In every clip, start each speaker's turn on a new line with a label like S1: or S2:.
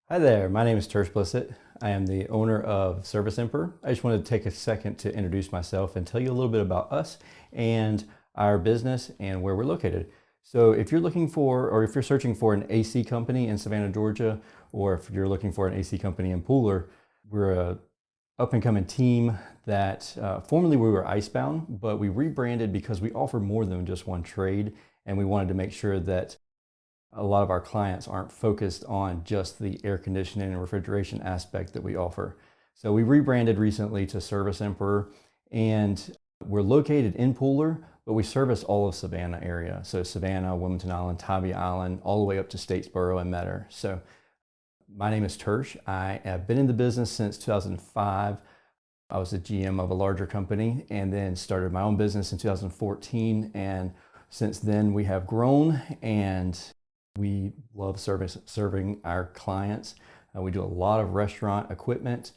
S1: Hi there, my name is Tersh Blissett. I am the owner of Service Emperor. I just wanted to take a second to introduce myself and tell you a little bit about us and our business and where we're located. So if you're looking for, or if you're searching for an AC company in Savannah, Georgia, or if you're looking for an AC company in Pooler, we're a up and coming team that formerly we were IceBound, but we rebranded because we offer more than just one trade, and we wanted to make sure that a lot of our clients aren't focused on just the air conditioning and refrigeration aspect that we offer. So we rebranded recently to Service Emperor, and we're located in Pooler, but we service all of Savannah area. So Savannah, Wilmington Island, Tybee Island, all the way up to Statesboro and Metter. So my name is Tersh. I have been in the business since 2005. I was the GM of a larger company and then started my own business in 2014. And since then we have grown and we love serving our clients. We do a lot of restaurant equipment,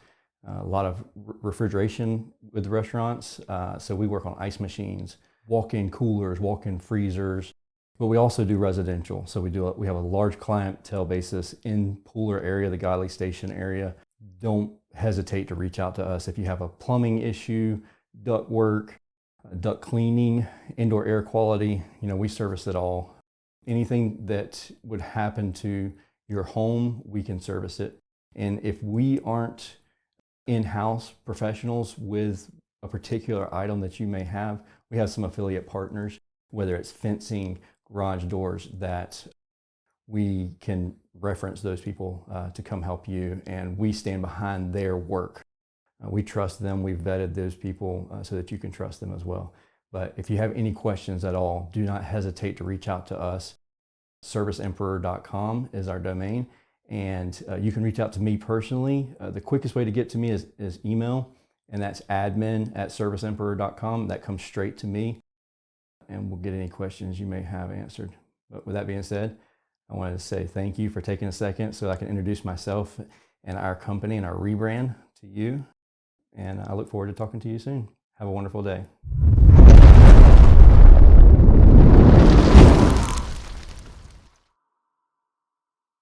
S1: a lot of refrigeration with restaurants. So we work on ice machines, walk-in coolers, walk-in freezers, but we also do residential. So we have a large clientele basis in Pooler area, the Godley Station area. Don't hesitate to reach out to us if you have a plumbing issue, duct work, duct cleaning, indoor air quality. We service it all. Anything that would happen to your home, we can service it. And if we aren't in-house professionals with a particular item that you may have, we have some affiliate partners, whether it's fencing, garage doors, that we can reference those people to come help you, and we stand behind their work. We trust them. We've vetted those people so that you can trust them as well. But if you have any questions at all, do not hesitate to reach out to us. ServiceEmperor.com is our domain, and you can reach out to me personally. The quickest way to get to me is email, and that's admin@ServiceEmperor.com. That comes straight to me, and we'll get any questions you may have answered. But with that being said, I wanted to say thank you for taking a second so I can introduce myself and our company and our rebrand to you. And I look forward to talking to you soon. Have a wonderful day.